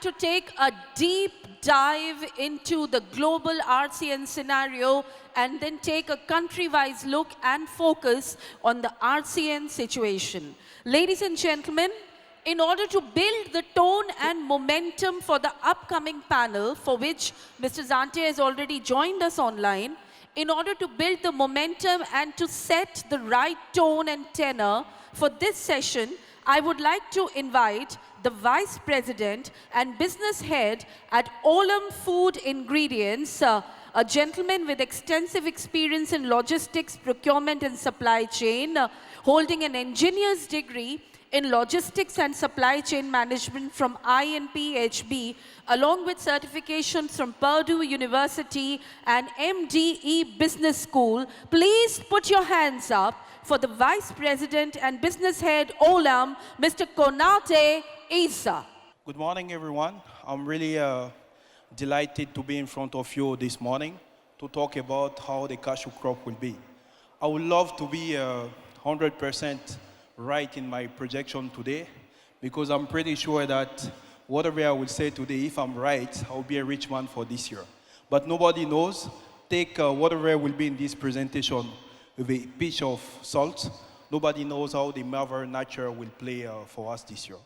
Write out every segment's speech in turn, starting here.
to take a deep dive into the global RCN scenario and then take a country-wise look and focus on the RCN situation. Ladies and gentlemen, in order to build the tone and momentum for the upcoming panel, for which Mr. Zante has already joined us online, in order to build the momentum and to set the right tone and tenor for this session, I would like to invite the Vice President and Business Head at Olam Food Ingredients, a gentleman with extensive experience in logistics, procurement and supply chain, holding an engineer's degree in logistics and supply chain management from INPHB, along with certifications from Purdue University and MDE Business School. Please put your hands up for the Vice President and Business Head Olam, Mr. Konate ISSA. Good morning, everyone. I'm really delighted to be in front of you this morning to talk about how the cashew crop will be. I would love to be 100% right in my projection today, because I'm pretty sure that whatever I will say today, if I'm right, I'll be a rich man for this year. But nobody knows. Take whatever will be in this presentation with a pinch of salt. Nobody knows how the Mother Nature will play for us this year.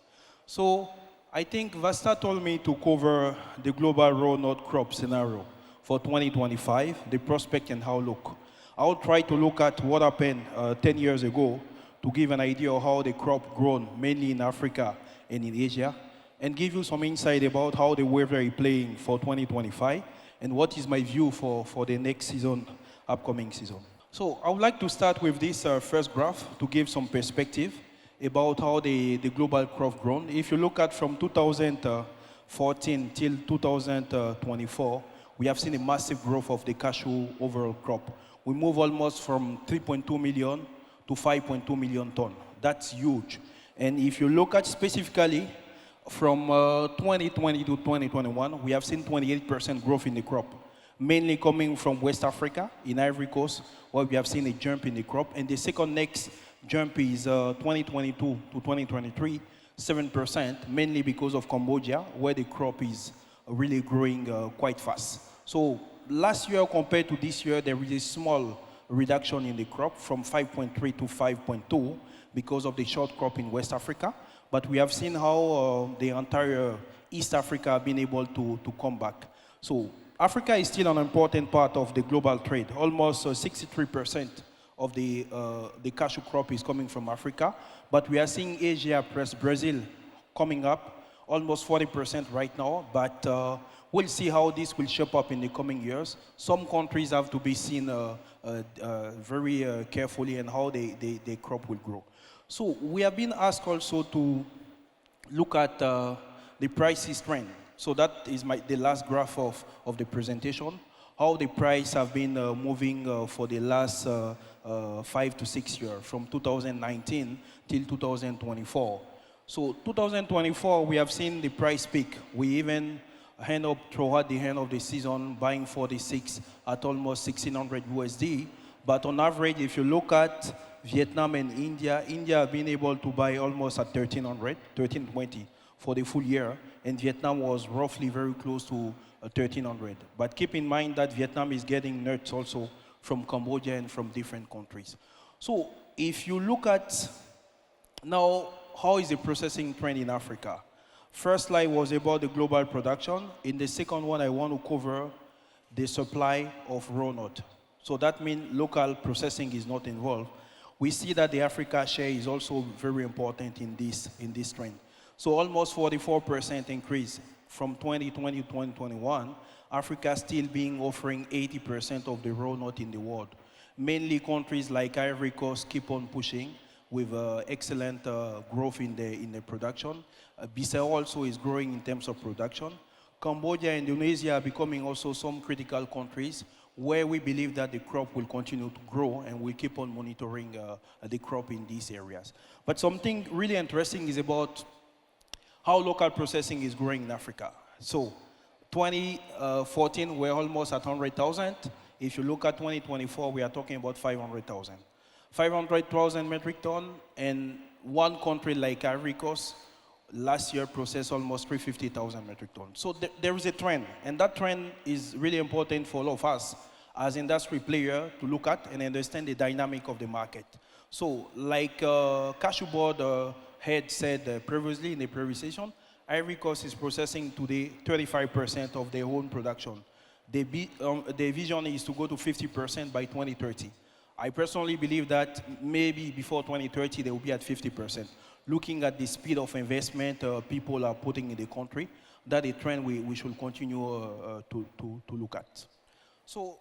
So I think Vasta told me to cover the global raw nut crop scenario for 2025, the prospect and outlook. I'll try to look at what happened 10 years ago to give an idea of how the crop grown, mainly in Africa and in Asia, and give you some insight about how the weather is playing for 2025 and what is my view for the next season, upcoming season. So I would like to start with this first graph to give some perspective about how the global crop grown. If you look at from 2014 till 2024, we have seen a massive growth of the cashew overall crop. We move almost from 3.2 million to 5.2 million tons. That's huge. And if you look at specifically from 2020 to 2021, we have seen 28% growth in the crop, mainly coming from West Africa, in Ivory Coast, where we have seen a jump in the crop. And the second next jump is 2022 to 2023, 7%, mainly because of Cambodia, where the crop is really growing quite fast. So last year compared to this year, there is a small reduction in the crop from 5.3 to 5.2 because of the short crop in West Africa. But we have seen how the entire East Africa have been able to come back. So Africa is still an important part of the global trade. Almost 63% of the cashew crop is coming from Africa. But we are seeing Asia plus Brazil coming up, almost 40% right now. But we'll see how this will shape up in the coming years. Some countries have to be seen very carefully and how the crop will grow. So we have been asked also to look at the prices trend. So that is the last graph of the presentation, how the price have been moving for the last 5 to 6 years, from 2019 till 2024. So 2024, we have seen the price peak. We even end up throughout the end of the season buying 46 at almost 1600 USD. But on average, if you look at Vietnam and India have been able to buy almost at 1320 for the full year, and Vietnam was roughly very close to 1300. But keep in mind that Vietnam is getting nuts also from Cambodia and from different countries. So if you look at now, how is the processing trend in Africa? First slide was about the global production. In the second one, I want to cover the supply of raw nut. So that means local processing is not involved. We see that the Africa share is also very important in this trend. So almost 44% increase from 2020 to 2021. Africa still being offering 80% of the raw nut in the world. Mainly countries like Ivory Coast keep on pushing with excellent growth in the production. Bissau also is growing in terms of production. Cambodia and Indonesia are becoming also some critical countries where we believe that the crop will continue to grow, and we keep on monitoring the crop in these areas. But something really interesting is about how local processing is growing in Africa. So 2014, we're almost at 100,000. If you look at 2024, we are talking about 500,000. 500,000 metric ton, and one country like Ivory Coast last year processed almost 350,000 metric tons. So there is a trend, and that trend is really important for all of us as industry player to look at and understand the dynamic of the market. So like Cashew board head said previously in the previous session, Ivory Coast is processing today 35% of their own production. The vision is to go to 50% by 2030. I personally believe that maybe before 2030 they will be at 50%. Looking at the speed of investment people are putting in the country, that is a trend we should continue to look at. So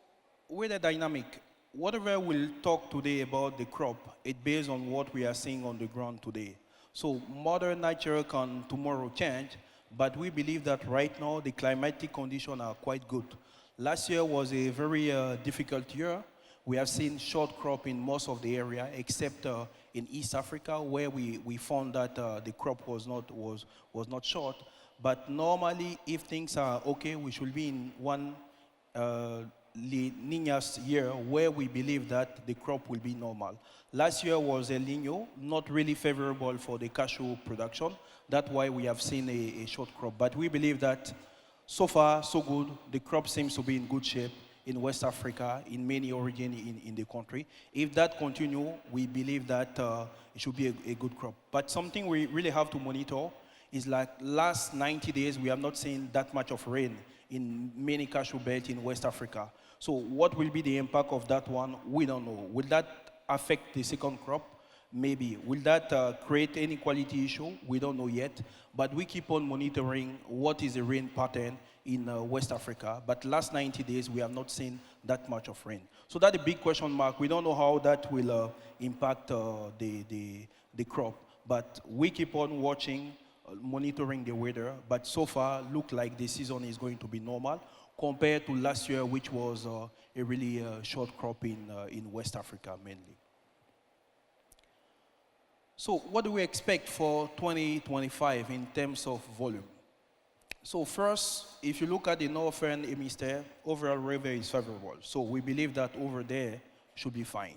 with the dynamic, whatever we'll talk today about the crop, it's based on what we are seeing on the ground today. So Mother Nature can tomorrow change, but we believe that right now the climatic conditions are quite good. Last year was a very difficult year. We have seen short crop in most of the area, except in East Africa, where we found that the crop was not short. But normally, if things are okay, we should be in one Niñas year where we believe that the crop will be normal. Last year was El Niño, not really favorable for the cashew production. That's why we have seen a short crop. But we believe that so far, so good. The crop seems to be in good shape in West Africa, in many origins in the country. If that continue, we believe that it should be a good crop. But something we really have to monitor is like last 90 days, we have not seen that much of rain in many cashew belts in West Africa. So what will be the impact of that one? We don't know. Will that affect the second crop? Maybe. Will that create any quality issue? We don't know yet. But we keep on monitoring what is the rain pattern in West Africa. But last 90 days, we have not seen that much of rain. So that's a big question mark. We don't know how that will impact the crop. But we keep on watching, monitoring the weather. But so far, look like the season is going to be normal compared to last year, which was a really short crop in West Africa mainly. So what do we expect for 2025 in terms of volume? So first, if you look at the Northern Hemisphere, overall weather is favorable. So we believe that over there should be fine.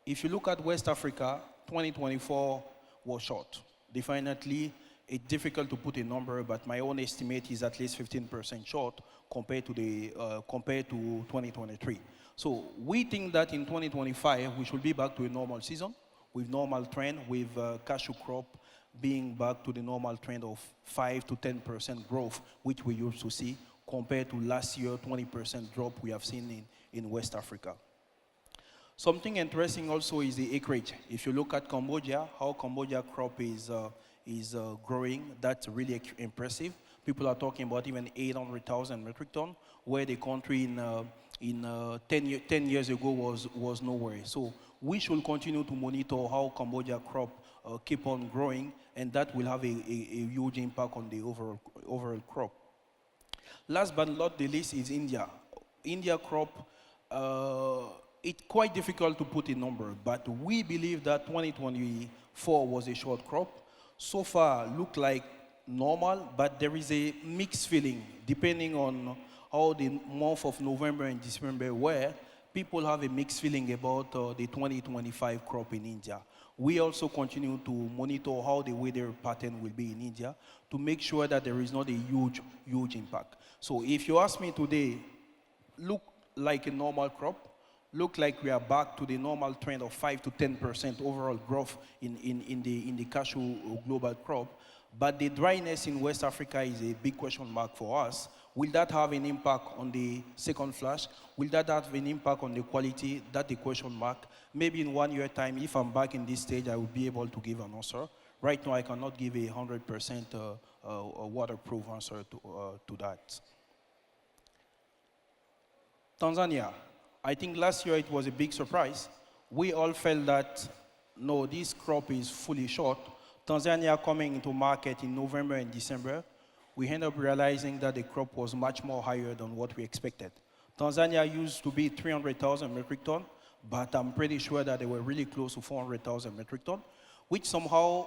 If you look at West Africa, 2024 was short. Definitely, it's difficult to put a number, but my own estimate is at least 15% short compared to 2023. So we think that in 2025, we should be back to a normal season with normal trend, with cashew crop being back to the normal trend of 5 to 10% growth, which we used to see, compared to last year, 20% drop we have seen in West Africa. Something interesting also is the acreage. If you look at Cambodia, how Cambodia crop is growing, that's really impressive. People are talking about even 800,000 metric ton, where the country in 10 years ago was nowhere. So we should continue to monitor how Cambodia crop keep on growing, and that will have a huge impact on the overall crop. Last but not the least is India. India crop, it's quite difficult to put a number, but we believe that 2024 was a short crop. So far, look like normal, but there is a mixed feeling depending on how the month of November and December were. People have a mixed feeling about the 2025 crop in India. We also continue to monitor how the weather pattern will be in India to make sure that there is not a huge impact. So if you ask me today, look like a normal crop, look like we are back to the normal trend of 5 to 10% overall growth in the cashew global crop. But the dryness in West Africa is a big question mark for us. Will that have an impact on the second flush? Will that have an impact on the quality? That's the question mark. Maybe in 1 year time, if I'm back in this stage, I will be able to give an answer. Right now, I cannot give a 100% waterproof answer to that. Tanzania. I think last year it was a big surprise. We all felt that, no, this crop is fully short. Tanzania coming into market in November and December, we end up realizing that the crop was much more higher than what we expected. Tanzania used to be 300,000 metric ton, but I'm pretty sure that they were really close to 400,000 metric ton, which somehow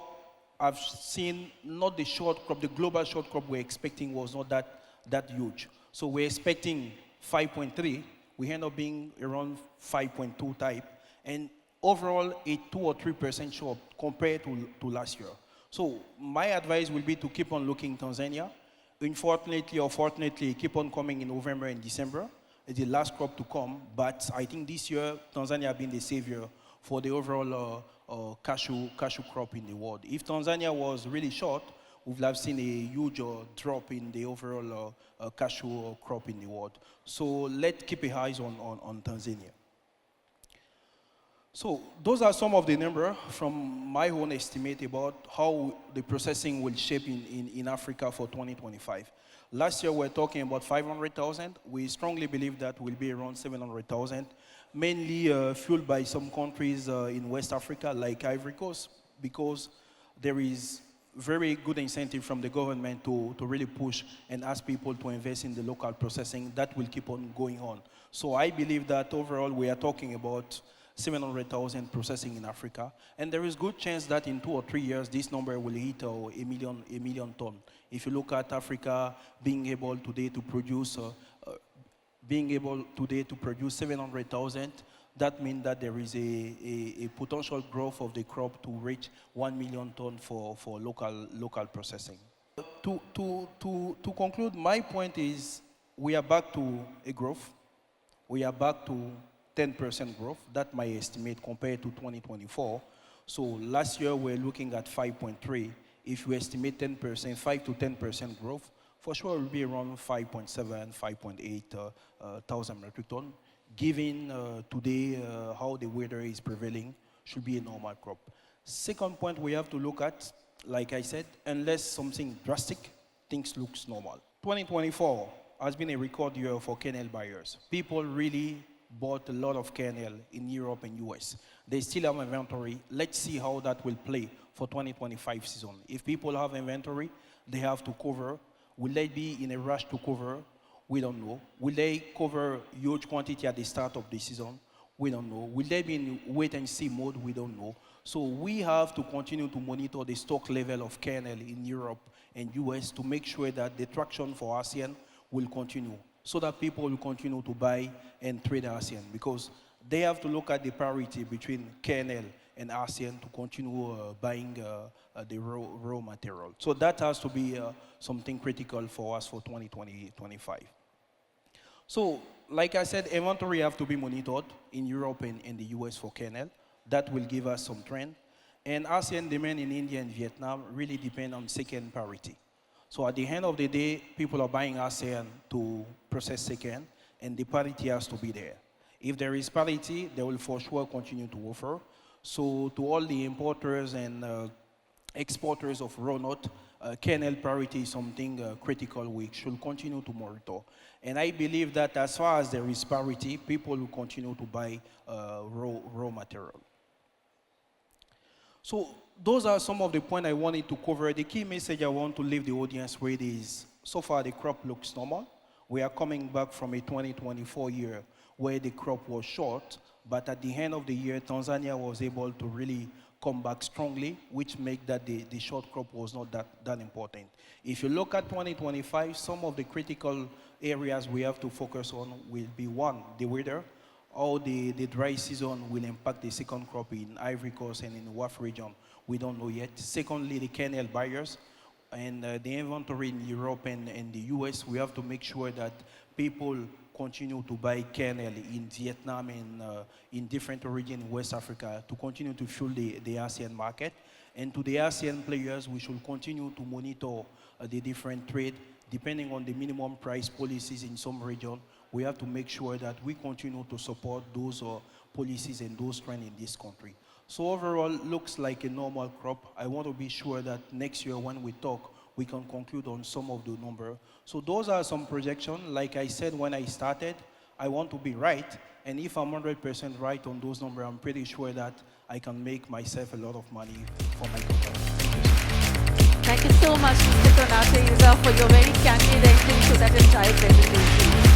I've seen not the short crop, the global short crop we're expecting was not that huge. So we're expecting 5.3, we end up being around 5.2 type, and overall a 2 or 3% short compared to last year. So my advice will be to keep on looking Tanzania. Unfortunately or fortunately, keep on coming in November and December. It's the last crop to come, but I think this year Tanzania has been the savior for the overall cashew crop in the world. If Tanzania was really short, we would have seen a huge drop in the overall cashew crop in the world. So let's keep our eyes on Tanzania. So those are some of the numbers from my own estimate about how the processing will shape in Africa for 2025. Last year we were talking about 500,000. We strongly believe that will be around 700,000, mainly fueled by some countries in West Africa like Ivory Coast, because there is very good incentive from the government to really push and ask people to invest in the local processing. That will keep on going on. So I believe that overall we are talking about 700,000 processing in Africa, and there is good chance that in 2 or 3 years this number will hit a million ton. If you look at Africa being able today to produce 700,000, that means that there is a potential growth of the crop to reach 1 million ton for local processing. To conclude, my point is we are back to a growth. We are back to 10% growth. That's my estimate compared to 2024. So last year we're looking at 5.3. If you estimate 10%, 5 to 10% growth, for sure it will be around 5.7, 5.8 thousand metric ton. Given today how the weather is prevailing, should be a normal crop. Second point we have to look at, like I said, unless something drastic, things looks normal. 2024 has been a record year for kernel buyers. People really bought a lot of kernel in Europe and US. They still have inventory. Let's see how that will play for 2025 season. If people have inventory, they have to cover. Will they be in a rush to cover? We don't know. Will they cover huge quantity at the start of the season? We don't know. Will they be in wait and see mode? We don't know. So we have to continue to monitor the stock level of kernel in Europe and US to make sure that the traction for ASEAN will continue, so that people will continue to buy and trade ASEAN, because they have to look at the parity between kernel and ASEAN to continue buying the raw material. So that has to be something critical for us for 2025. So, like I said, inventory have to be monitored in Europe and the US for kernel. That will give us some trend. And ASEAN demand in India and Vietnam really depend on second parity. So at the end of the day, people are buying ASEAN to process second, and the parity has to be there. If there is parity, they will for sure continue to offer. So to all the importers and exporters of raw nut, kernel parity is something critical we should continue to monitor. And I believe that as far as there is parity, people will continue to buy raw material. So those are some of the points I wanted to cover. The key message I want to leave the audience with is, so far the crop looks normal. We are coming back from a 2024 year where the crop was short, but at the end of the year, Tanzania was able to really come back strongly, which make that the short crop was not that important. If you look at 2025, some of the critical areas we have to focus on will be, one, the weather. How the dry season will impact the second crop in Ivory Coast and in the WAF region, we don't know yet. Secondly, the kernel buyers and the inventory in Europe and the US, we have to make sure that people continue to buy kernel in Vietnam and in different regions in West Africa to continue to fuel the ASEAN market. And to the ASEAN players, we should continue to monitor the different trade. Depending on the minimum price policies in some region, we have to make sure that we continue to support those policies and those trends in this country. So overall, looks like a normal crop. I want to be sure that next year when we talk, we can conclude on some of the numbers. So those are some projections. Like I said when I started, I want to be right. And if I'm 100% right on those numbers, I'm pretty sure that I can make myself a lot of money for my company. Thank you so much, Mr. Konate, for your very candid entry to that entire presentation.